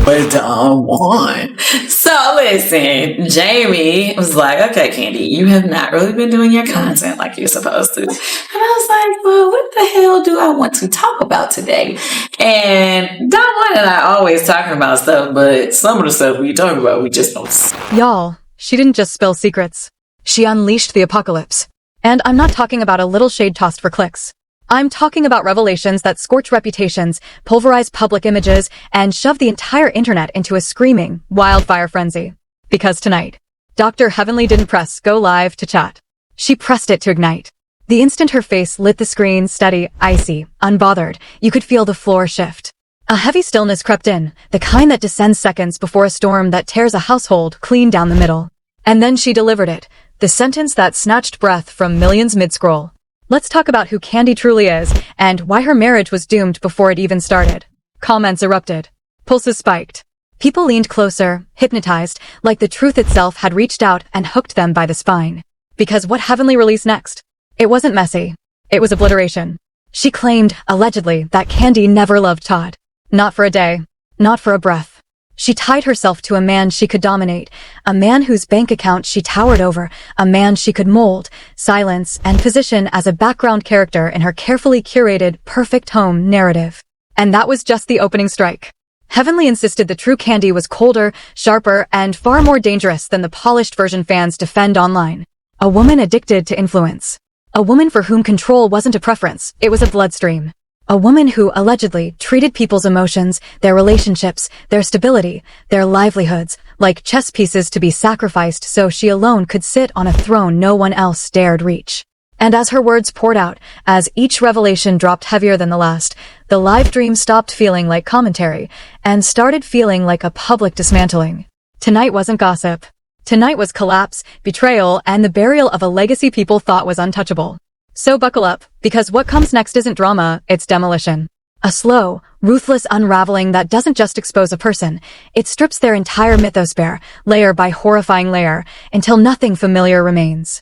but don't want. So listen, Jamie was like, okay, Kandi, you have not really been doing your content like you're supposed to. And I was like, well, what the hell do I want to talk about today? And Don and I always talking about stuff, but some of the stuff we talk about, we just don't. Y'all, she didn't just spill secrets. She unleashed the apocalypse. And I'm not talking about a little shade tossed for clicks. I'm talking about revelations that scorch reputations, pulverize public images, and shove the entire internet into a screaming, wildfire frenzy. Because tonight, Dr. Heavenly didn't press go live to chat. She pressed it to ignite. The instant her face lit the screen, steady, icy, unbothered, you could feel the floor shift. A heavy stillness crept in, the kind that descends seconds before a storm that tears a household clean down the middle. And then she delivered it, the sentence that snatched breath from millions mid-scroll. Let's talk about who Kandi truly is, and why her marriage was doomed before it even started. Comments erupted. Pulses spiked. People leaned closer, hypnotized, like the truth itself had reached out and hooked them by the spine. Because what Heavenly released next? It wasn't messy. It was obliteration. She claimed, allegedly, that Kandi never loved Todd. Not for a day. Not for a breath. She tied herself to a man she could dominate, a man whose bank account she towered over, a man she could mold, silence, and position as a background character in her carefully curated, perfect home narrative. And that was just the opening strike. Heavenly insisted the true Kandi was colder, sharper, and far more dangerous than the polished version fans defend online. A woman addicted to influence. A woman for whom control wasn't a preference, it was a bloodstream. A woman who allegedly treated people's emotions, their relationships, their stability, their livelihoods, like chess pieces to be sacrificed so she alone could sit on a throne no one else dared reach. And as her words poured out, as each revelation dropped heavier than the last, the live dream stopped feeling like commentary and started feeling like a public dismantling. Tonight wasn't gossip. Tonight was collapse, betrayal, and the burial of a legacy people thought was untouchable. So buckle up, because what comes next isn't drama, it's demolition. A slow, ruthless unraveling that doesn't just expose a person, it strips their entire mythos bare, layer by horrifying layer, until nothing familiar remains.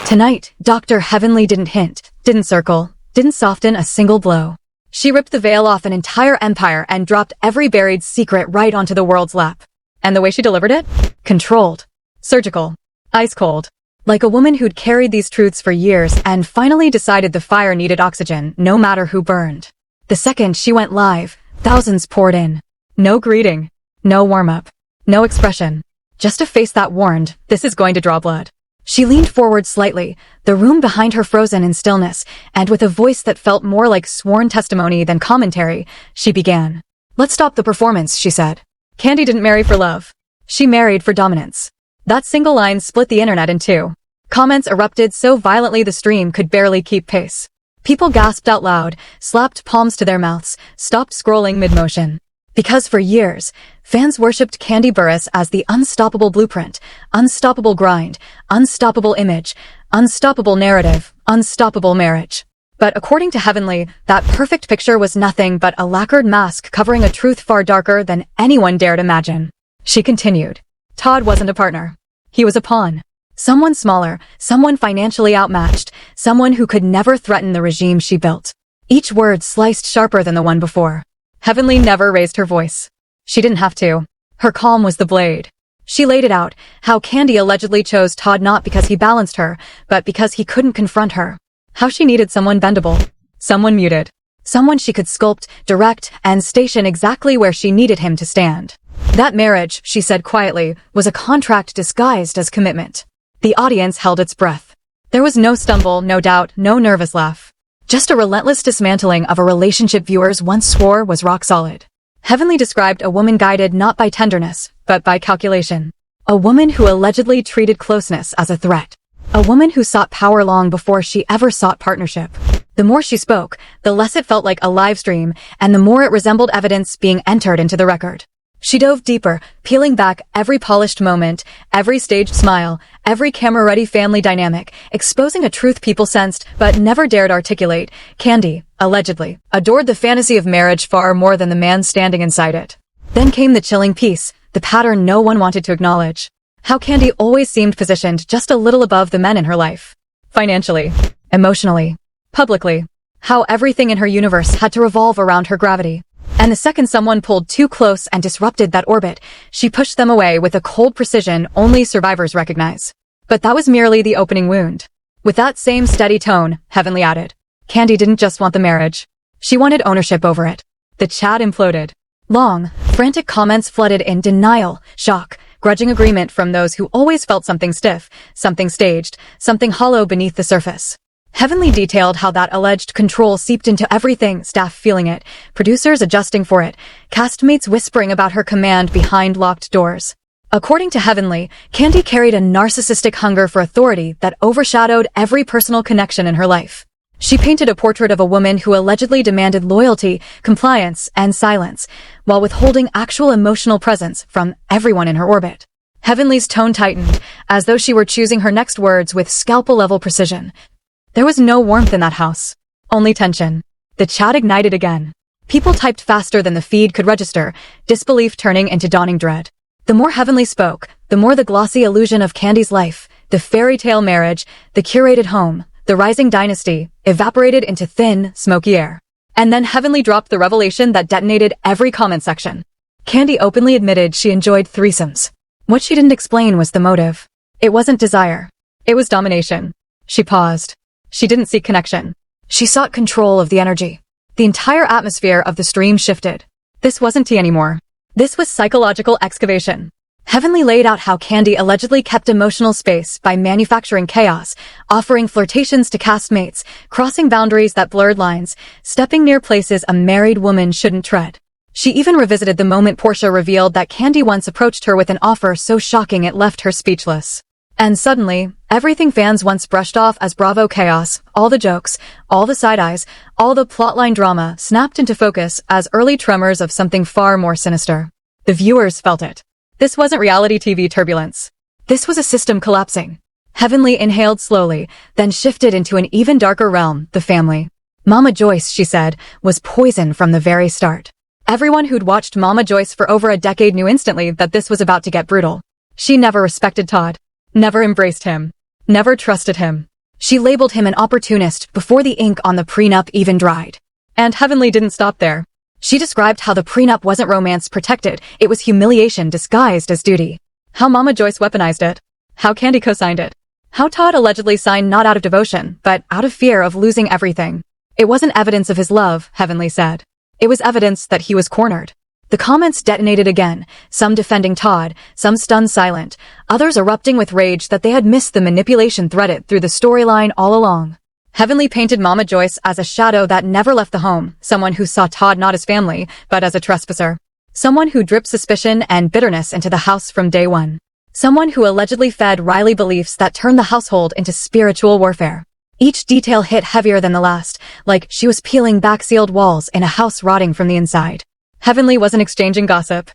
Tonight, Dr. Heavenly didn't hint, didn't circle, didn't soften a single blow. She ripped the veil off an entire empire and dropped every buried secret right onto the world's lap. And the way she delivered it? Controlled. Surgical. Ice cold. Like a woman who'd carried these truths for years and finally decided the fire needed oxygen, no matter who burned. The second she went live, thousands poured in. No greeting. No warm-up. No expression. Just a face that warned, this is going to draw blood. She leaned forward slightly, the room behind her frozen in stillness, and with a voice that felt more like sworn testimony than commentary, she began. Let's stop the performance, she said. Kandi didn't marry for love. She married for dominance. That single line split the internet in two. Comments erupted so violently the stream could barely keep pace. People gasped out loud, slapped palms to their mouths, stopped scrolling mid-motion. Because for years, fans worshipped Kandi Burruss as the unstoppable blueprint, unstoppable grind, unstoppable image, unstoppable narrative, unstoppable marriage. But according to Heavenly, that perfect picture was nothing but a lacquered mask covering a truth far darker than anyone dared imagine. She continued. Todd wasn't a partner. He was a pawn. Someone smaller, someone financially outmatched, someone who could never threaten the regime she built. Each word sliced sharper than the one before. Heavenly never raised her voice. She didn't have to. Her calm was the blade. She laid it out, how Kandi allegedly chose Todd not because he balanced her, but because he couldn't confront her. How she needed someone bendable. Someone muted. Someone she could sculpt, direct, and station exactly where she needed him to stand. That marriage, she said quietly, was a contract disguised as commitment. The audience held its breath. There was no stumble, no doubt, no nervous laugh. Just a relentless dismantling of a relationship viewers once swore was rock solid. Heavenly described a woman guided not by tenderness, but by calculation. A woman who allegedly treated closeness as a threat. A woman who sought power long before she ever sought partnership. The more she spoke, the less it felt like a live stream, and the more it resembled evidence being entered into the record. She dove deeper, peeling back every polished moment, every staged smile, every camera-ready family dynamic, exposing a truth people sensed but never dared articulate. Kandi, allegedly, adored the fantasy of marriage far more than the man standing inside it. Then came the chilling piece, the pattern no one wanted to acknowledge. How Kandi always seemed positioned just a little above the men in her life. Financially, emotionally, publicly. How everything in her universe had to revolve around her gravity. And the second someone pulled too close and disrupted that orbit, she pushed them away with a cold precision only survivors recognize. But that was merely the opening wound. With that same steady tone, Heavenly added, Kandi didn't just want the marriage. She wanted ownership over it. The chat imploded. Long, frantic comments flooded in denial, shock, grudging agreement from those who always felt something stiff, something staged, something hollow beneath the surface. Heavenly detailed how that alleged control seeped into everything, staff feeling it, producers adjusting for it, castmates whispering about her command behind locked doors. According to Heavenly, Kandi carried a narcissistic hunger for authority that overshadowed every personal connection in her life. She painted a portrait of a woman who allegedly demanded loyalty, compliance, and silence, while withholding actual emotional presence from everyone in her orbit. Heavenly's tone tightened, as though she were choosing her next words with scalpel-level precision. There was no warmth in that house. Only tension. The chat ignited again. People typed faster than the feed could register, disbelief turning into dawning dread. The more Heavenly spoke, the more the glossy illusion of Kandi's life, the fairy tale marriage, the curated home, the rising dynasty, evaporated into thin, smoky air. And then Heavenly dropped the revelation that detonated every comment section. Kandi openly admitted she enjoyed threesomes. What she didn't explain was the motive. It wasn't desire. It was domination. She paused. She didn't seek connection. She sought control of the energy. The entire atmosphere of the stream shifted. This wasn't tea anymore. This was psychological excavation. Heavenly laid out how Kandi allegedly kept emotional space by manufacturing chaos, offering flirtations to castmates, crossing boundaries that blurred lines, stepping near places a married woman shouldn't tread. She even revisited the moment Portia revealed that Kandi once approached her with an offer so shocking it left her speechless. And suddenly, everything fans once brushed off as Bravo chaos, all the jokes, all the side eyes, all the plotline drama snapped into focus as early tremors of something far more sinister. The viewers felt it. This wasn't reality TV turbulence. This was a system collapsing. Heavenly inhaled slowly, then shifted into an even darker realm, the family. Mama Joyce, she said, was poison from the very start. Everyone who'd watched Mama Joyce for over a decade knew instantly that this was about to get brutal. She never respected Todd. Never embraced him. Never trusted him. She labeled him an opportunist before the ink on the prenup even dried. And Heavenly didn't stop there. She described how the prenup wasn't romance protected, it was humiliation disguised as duty. How Mama Joyce weaponized it. How Kandi co-signed it. How Todd allegedly signed not out of devotion, but out of fear of losing everything. It wasn't evidence of his love, Heavenly said. It was evidence that he was cornered. The comments detonated again, some defending Todd, some stunned silent, others erupting with rage that they had missed the manipulation threaded through the storyline all along. Heavenly painted Mama Joyce as a shadow that never left the home, someone who saw Todd not as family, but as a trespasser. Someone who dripped suspicion and bitterness into the house from day one. Someone who allegedly fed Riley beliefs that turned the household into spiritual warfare. Each detail hit heavier than the last, like she was peeling back sealed walls in a house rotting from the inside. Heavenly wasn't exchanging gossip.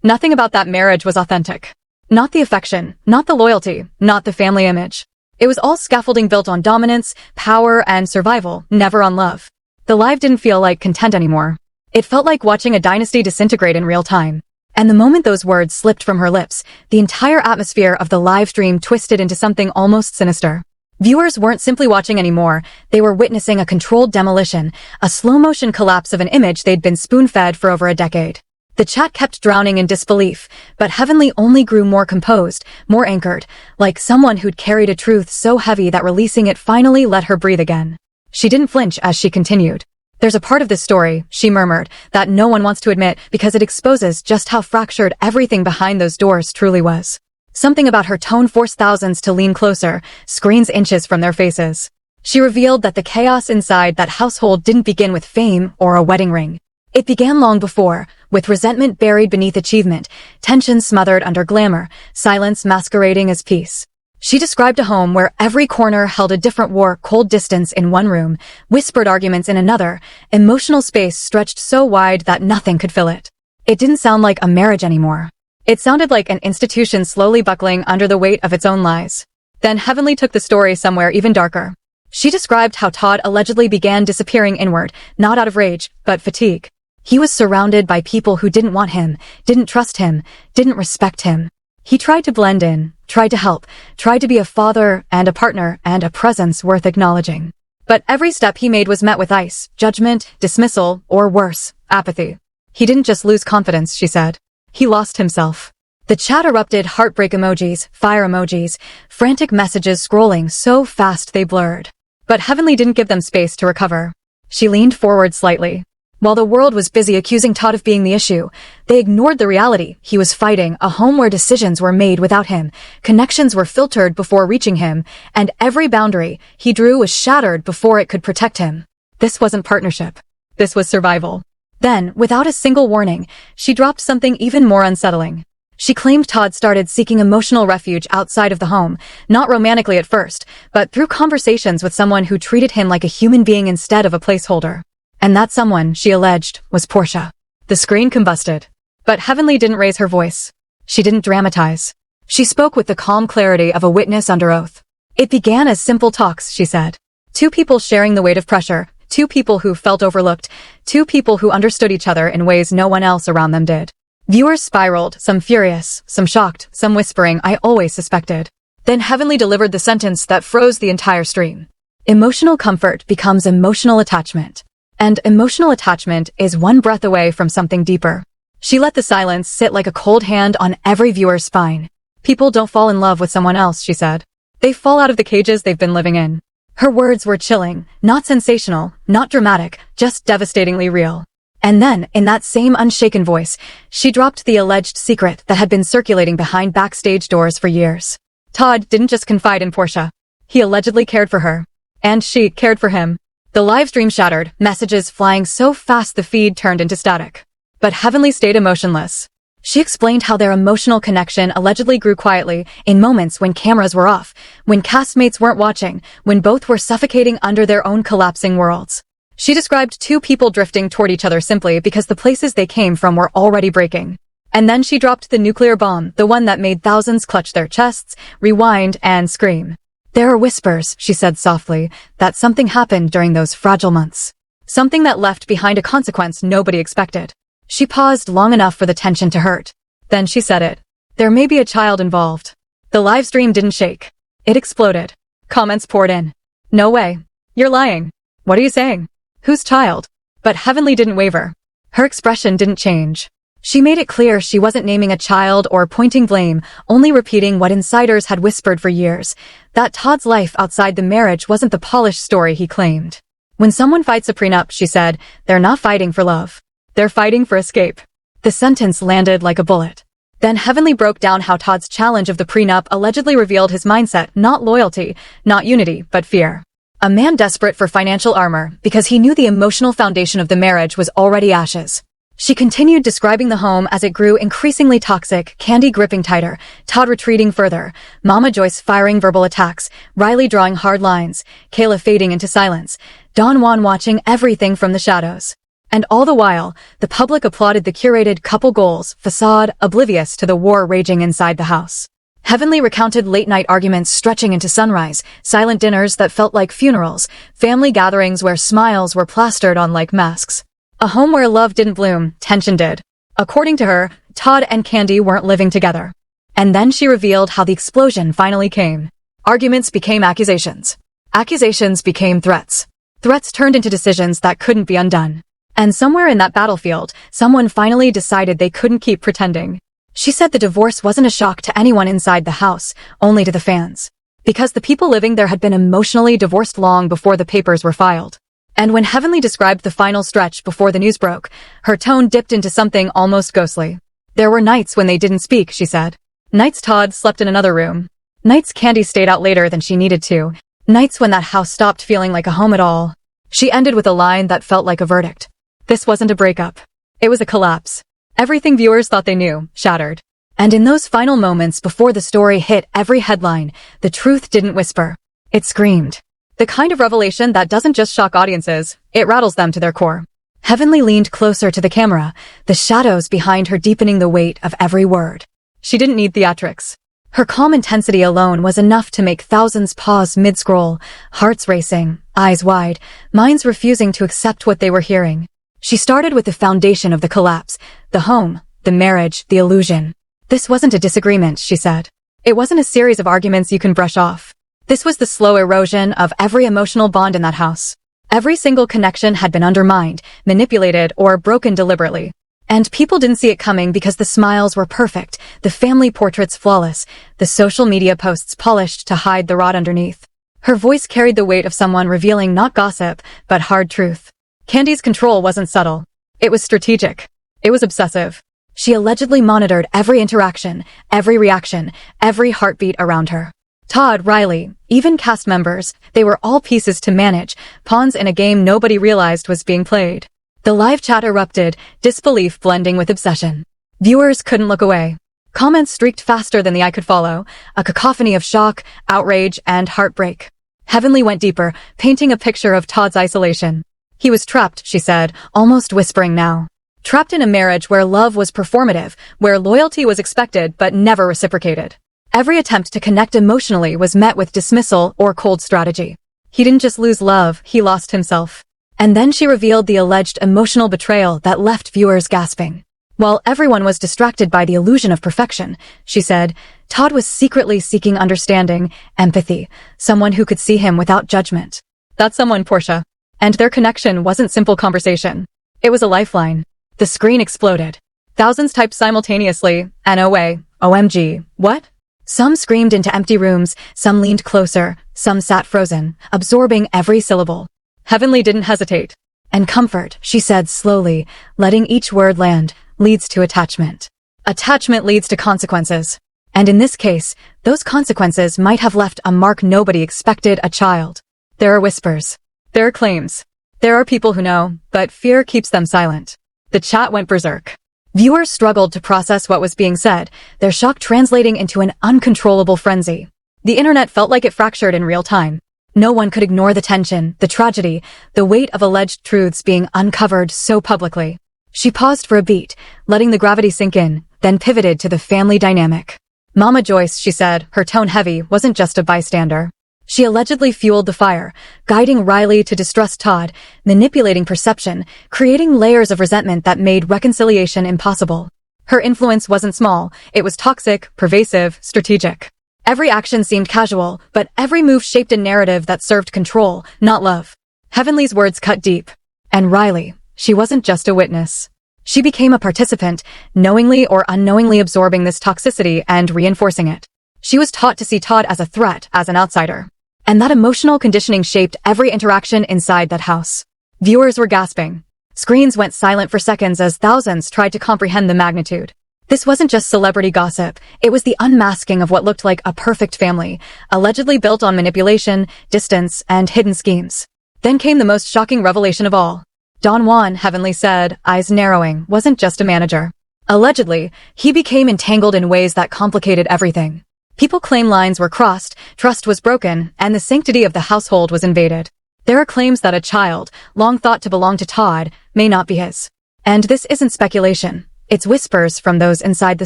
Nothing about that marriage was authentic. Not the affection, not the loyalty, not the family image. It was all scaffolding built on dominance, power, and survival, never on love. The live didn't feel like content anymore. It felt like watching a dynasty disintegrate in real time. And the moment those words slipped from her lips, the entire atmosphere of the live stream twisted into something almost sinister. Viewers weren't simply watching anymore, they were witnessing a controlled demolition, a slow-motion collapse of an image they'd been spoon-fed for over a decade. The chat kept drowning in disbelief, but Heavenly only grew more composed, more anchored, like someone who'd carried a truth so heavy that releasing it finally let her breathe again. She didn't flinch as she continued. There's a part of this story, she murmured, that no one wants to admit because it exposes just how fractured everything behind those doors truly was. Something about her tone forced thousands to lean closer, screens inches from their faces. She revealed that the chaos inside that household didn't begin with fame or a wedding ring. It began long before, with resentment buried beneath achievement, tension smothered under glamour, silence masquerading as peace. She described a home where every corner held a different war, cold distance in one room, whispered arguments in another, emotional space stretched so wide that nothing could fill it. It didn't sound like a marriage anymore. It sounded like an institution slowly buckling under the weight of its own lies. Then Heavenly took the story somewhere even darker. She described how Todd allegedly began disappearing inward, not out of rage, but fatigue. He was surrounded by people who didn't want him, didn't trust him, didn't respect him. He tried to blend in, tried to help, tried to be a father and a partner and a presence worth acknowledging. But every step he made was met with ice, judgment, dismissal, or worse, apathy. He didn't just lose confidence, she said. He lost himself. The chat erupted, heartbreak emojis, fire emojis, frantic messages scrolling so fast they blurred. But Heavenly didn't give them space to recover. She leaned forward slightly. While the world was busy accusing Todd of being the issue, they ignored the reality he was fighting, a home where decisions were made without him, connections were filtered before reaching him, and every boundary he drew was shattered before it could protect him. This wasn't partnership. This was survival. Then, without a single warning, she dropped something even more unsettling. She claimed Todd started seeking emotional refuge outside of the home, not romantically at first, but through conversations with someone who treated him like a human being instead of a placeholder. And that someone, she alleged, was Portia. The screen combusted. But Heavenly didn't raise her voice. She didn't dramatize. She spoke with the calm clarity of a witness under oath. It began as simple talks, she said. Two people sharing the weight of pressure, two people who felt overlooked, two people who understood each other in ways no one else around them did. Viewers spiraled, some furious, some shocked, some whispering, "I always suspected." Then Heavenly delivered the sentence that froze the entire stream. Emotional comfort becomes emotional attachment. And emotional attachment is one breath away from something deeper. She let the silence sit like a cold hand on every viewer's spine. People don't fall in love with someone else, she said. They fall out of the cages they've been living in. Her words were chilling, not sensational, not dramatic, just devastatingly real. And then, in that same unshaken voice, she dropped the alleged secret that had been circulating behind backstage doors for years. Todd didn't just confide in Portia. He allegedly cared for her. And she cared for him. The live stream shattered, messages flying so fast the feed turned into static. But Heavenly stayed emotionless. She explained how their emotional connection allegedly grew quietly, in moments when cameras were off, when castmates weren't watching, when both were suffocating under their own collapsing worlds. She described two people drifting toward each other simply because the places they came from were already breaking. And then she dropped the nuclear bomb, the one that made thousands clutch their chests, rewind, and scream. There are whispers, she said softly, that something happened during those fragile months. Something that left behind a consequence nobody expected. She paused long enough for the tension to hurt. Then she said it. There may be a child involved. The live stream didn't shake. It exploded. Comments poured in. No way. You're lying. What are you saying? Whose child? But Heavenly didn't waver. Her expression didn't change. She made it clear she wasn't naming a child or pointing blame, only repeating what insiders had whispered for years, that Todd's life outside the marriage wasn't the polished story he claimed. When someone fights a prenup, she said, they're not fighting for love. They're fighting for escape. The sentence landed like a bullet. Then Heavenly broke down how Todd's challenge of the prenup allegedly revealed his mindset, not loyalty, not unity, but fear. A man desperate for financial armor because he knew the emotional foundation of the marriage was already ashes. She continued describing the home as it grew increasingly toxic, Kandi gripping tighter, Todd retreating further, Mama Joyce firing verbal attacks, Riley drawing hard lines, Kayla fading into silence, Don Juan watching everything from the shadows. And all the while, the public applauded the curated couple goals, facade, oblivious to the war raging inside the house. Heavenly recounted late-night arguments stretching into sunrise, silent dinners that felt like funerals, family gatherings where smiles were plastered on like masks. A home where love didn't bloom, tension did. According to her, Todd and Kandi weren't living together. And then she revealed how the explosion finally came. Arguments became accusations. Accusations became threats. Threats turned into decisions that couldn't be undone. And somewhere in that battlefield, someone finally decided they couldn't keep pretending. She said the divorce wasn't a shock to anyone inside the house, only to the fans. Because the people living there had been emotionally divorced long before the papers were filed. And when Heavenly described the final stretch before the news broke, her tone dipped into something almost ghostly. There were nights when they didn't speak, she said. Nights Todd slept in another room. Nights Kandi stayed out later than she needed to. Nights when that house stopped feeling like a home at all. She ended with a line that felt like a verdict. This wasn't a breakup. It was a collapse. Everything viewers thought they knew, shattered. And in those final moments before the story hit every headline, the truth didn't whisper. It screamed. The kind of revelation that doesn't just shock audiences, it rattles them to their core. Heavenly leaned closer to the camera, the shadows behind her deepening the weight of every word. She didn't need theatrics. Her calm intensity alone was enough to make thousands pause mid-scroll, hearts racing, eyes wide, minds refusing to accept what they were hearing. She started with the foundation of the collapse, the home, the marriage, the illusion. This wasn't a disagreement, she said. It wasn't a series of arguments you can brush off. This was the slow erosion of every emotional bond in that house. Every single connection had been undermined, manipulated, or broken deliberately. And people didn't see it coming because the smiles were perfect, the family portraits flawless, the social media posts polished to hide the rot underneath. Her voice carried the weight of someone revealing not gossip, but hard truth. Kandi's control wasn't subtle. It was strategic. It was obsessive. She allegedly monitored every interaction, every reaction, every heartbeat around her. Todd, Riley, even cast members, they were all pieces to manage, pawns in a game nobody realized was being played. The live chat erupted, disbelief blending with obsession. Viewers couldn't look away. Comments streaked faster than the eye could follow, a cacophony of shock, outrage, and heartbreak. Heavenly went deeper, painting a picture of Todd's isolation. He was trapped, she said, almost whispering now. Trapped in a marriage where love was performative, where loyalty was expected but never reciprocated. Every attempt to connect emotionally was met with dismissal or cold strategy. He didn't just lose love, he lost himself. And then she revealed the alleged emotional betrayal that left viewers gasping. While everyone was distracted by the illusion of perfection, she said, Todd was secretly seeking understanding, empathy, someone who could see him without judgment. That's someone, Portia. And their connection wasn't simple conversation. It was a lifeline. The screen exploded. Thousands typed simultaneously, NOA, OMG, what? Some screamed into empty rooms, some leaned closer, some sat frozen, absorbing every syllable. Heavenly didn't hesitate. And comfort, she said slowly, letting each word land, leads to attachment. Attachment leads to consequences. And in this case, those consequences might have left a mark nobody expected: a child. There are whispers. There are claims. There are people who know, but fear keeps them silent. The chat went berserk. Viewers struggled to process what was being said, their shock translating into an uncontrollable frenzy. The internet felt like it fractured in real time. No one could ignore the tension, the tragedy, the weight of alleged truths being uncovered so publicly. She paused for a beat, letting the gravity sink in, then pivoted to the family dynamic. Mama Joyce, she said, her tone heavy, wasn't just a bystander. She allegedly fueled the fire, guiding Riley to distrust Todd, manipulating perception, creating layers of resentment that made reconciliation impossible. Her influence wasn't small, it was toxic, pervasive, strategic. Every action seemed casual, but every move shaped a narrative that served control, not love. Heavenly's words cut deep. And Riley, she wasn't just a witness. She became a participant, knowingly or unknowingly absorbing this toxicity and reinforcing it. She was taught to see Todd as a threat, as an outsider. And that emotional conditioning shaped every interaction inside that house. Viewers were gasping. Screens went silent for seconds as thousands tried to comprehend the magnitude. This wasn't just celebrity gossip, it was the unmasking of what looked like a perfect family, allegedly built on manipulation, distance, and hidden schemes. Then came the most shocking revelation of all. Don Juan, Heavenly said, eyes narrowing, wasn't just a manager. Allegedly, he became entangled in ways that complicated everything. People claim lines were crossed, trust was broken, and the sanctity of the household was invaded. There are claims that a child, long thought to belong to Todd, may not be his. And this isn't speculation. It's whispers from those inside the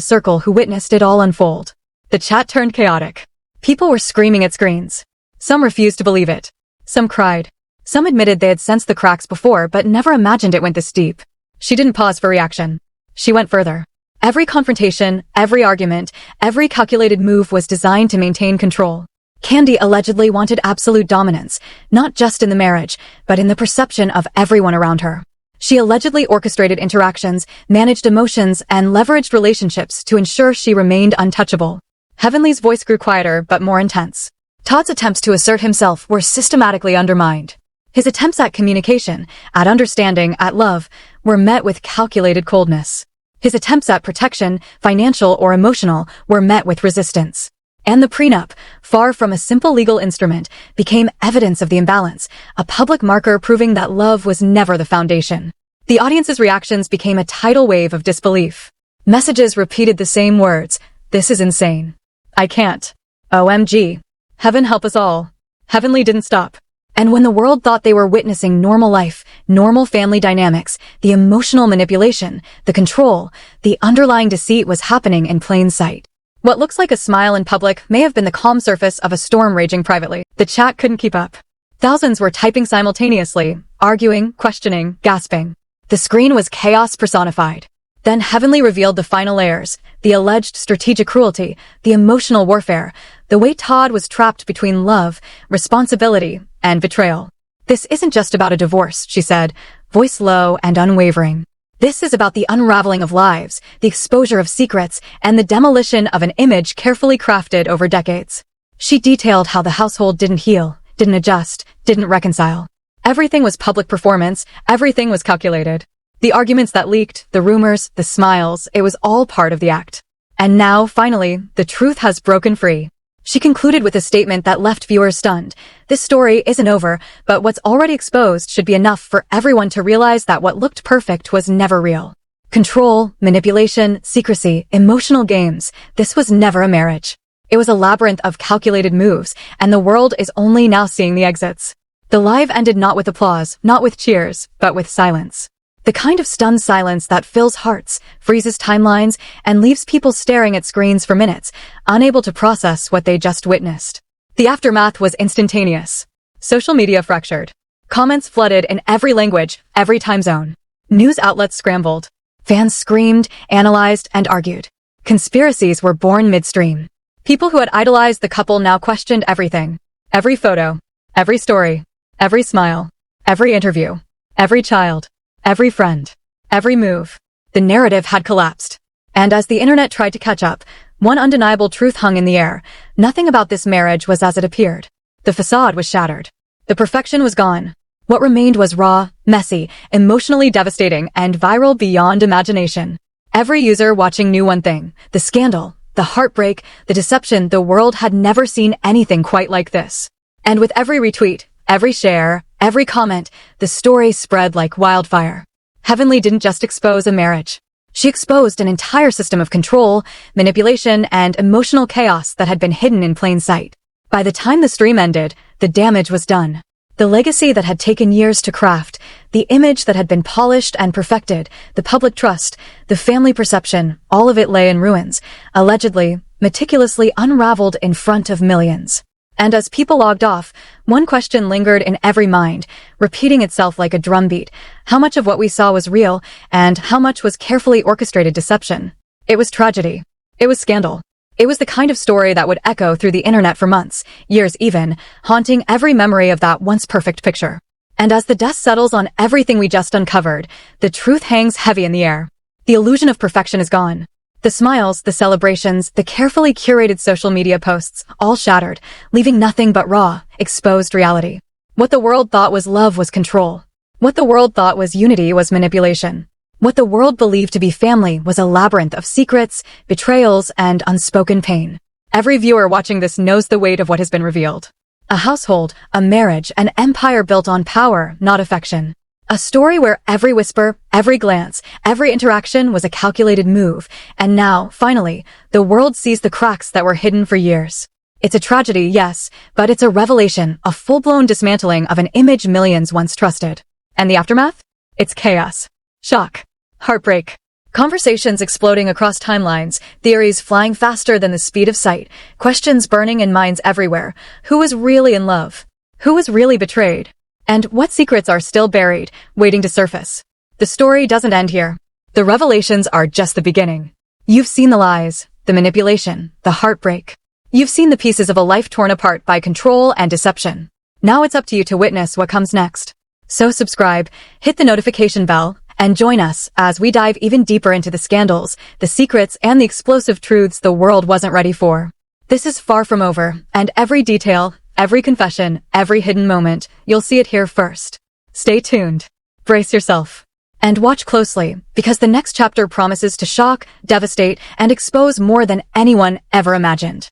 circle who witnessed it all unfold. The chat turned chaotic. People were screaming at screens. Some refused to believe it. Some cried. Some admitted they had sensed the cracks before but never imagined it went this deep. She didn't pause for reaction. She went further. Every confrontation, every argument, every calculated move was designed to maintain control. Kandi allegedly wanted absolute dominance, not just in the marriage, but in the perception of everyone around her. She allegedly orchestrated interactions, managed emotions, and leveraged relationships to ensure she remained untouchable. Heavenly's voice grew quieter but more intense. Todd's attempts to assert himself were systematically undermined. His attempts at communication, at understanding, at love, were met with calculated coldness. His attempts at protection, financial or emotional, were met with resistance. And the prenup, far from a simple legal instrument, became evidence of the imbalance, a public marker proving that love was never the foundation. The audience's reactions became a tidal wave of disbelief. Messages repeated the same words: "This is insane. I can't. OMG. Heaven help us all." Heavenly didn't stop. And when the world thought they were witnessing normal life, normal family dynamics, the emotional manipulation, the control, the underlying deceit was happening in plain sight. What looks like a smile in public may have been the calm surface of a storm raging privately. The chat couldn't keep up. Thousands were typing simultaneously, arguing, questioning, gasping. The screen was chaos personified. Then Heavenly revealed the final layers, the alleged strategic cruelty, the emotional warfare, the way Todd was trapped between love, responsibility, and betrayal. "This isn't just about a divorce," she said, voice low and unwavering. "This is about the unraveling of lives, the exposure of secrets, and the demolition of an image carefully crafted over decades." She detailed how the household didn't heal, didn't adjust, didn't reconcile. Everything was public performance, everything was calculated. The arguments that leaked, the rumors, the smiles, it was all part of the act. And now, finally, the truth has broken free. She concluded with a statement that left viewers stunned. "This story isn't over, but what's already exposed should be enough for everyone to realize that what looked perfect was never real. Control, manipulation, secrecy, emotional games. This was never a marriage. It was a labyrinth of calculated moves, and the world is only now seeing the exits." The live ended not with applause, not with cheers, but with silence. The kind of stunned silence that fills hearts, freezes timelines, and leaves people staring at screens for minutes, unable to process what they just witnessed. The aftermath was instantaneous. Social media fractured. Comments flooded in every language, every time zone. News outlets scrambled. Fans screamed, analyzed, and argued. Conspiracies were born midstream. People who had idolized the couple now questioned everything. Every photo, every story, every smile, every interview, every child, every friend, every move. The narrative had collapsed. And as the internet tried to catch up, one undeniable truth hung in the air. Nothing about this marriage was as it appeared. The facade was shattered. The perfection was gone. What remained was raw, messy, emotionally devastating, and viral beyond imagination. Every user watching knew one thing: the scandal, the heartbreak, the deception. The world had never seen anything quite like this. And with every retweet, every share, every comment, the story spread like wildfire. Heavenly didn't just expose a marriage. She exposed an entire system of control, manipulation, and emotional chaos that had been hidden in plain sight. By the time the stream ended, the damage was done. The legacy that had taken years to craft, the image that had been polished and perfected, the public trust, the family perception, all of it lay in ruins, allegedly, meticulously unraveled in front of millions. And as people logged off, one question lingered in every mind, repeating itself like a drumbeat. How much of what we saw was real, and how much was carefully orchestrated deception? It was tragedy. It was scandal. It was the kind of story that would echo through the internet for months, years even, haunting every memory of that once perfect picture. And as the dust settles on everything we just uncovered, the truth hangs heavy in the air. The illusion of perfection is gone. The smiles, the celebrations, the carefully curated social media posts, all shattered, leaving nothing but raw, exposed reality. What the world thought was love was control. What the world thought was unity was manipulation. What the world believed to be family was a labyrinth of secrets, betrayals, and unspoken pain. Every viewer watching this knows the weight of what has been revealed. A household, a marriage, an empire built on power, not affection. A story where every whisper, every glance, every interaction was a calculated move, and now, finally, the world sees the cracks that were hidden for years. It's a tragedy, yes, but it's a revelation, a full-blown dismantling of an image millions once trusted. And the aftermath? It's chaos, shock, heartbreak, conversations exploding across timelines, theories flying faster than the speed of sight, questions burning in minds everywhere. Who was really in love? Who was really betrayed? And what secrets are still buried, waiting to surface? The story doesn't end here. The revelations are just the beginning. You've seen the lies, the manipulation, the heartbreak. You've seen the pieces of a life torn apart by control and deception. Now it's up to you to witness what comes next. So subscribe, hit the notification bell, and join us as we dive even deeper into the scandals, the secrets, and the explosive truths the world wasn't ready for. This is far from over, and every detail, every confession, every hidden moment, you'll see it here first. Stay tuned. Brace yourself. And watch closely, because the next chapter promises to shock, devastate, and expose more than anyone ever imagined.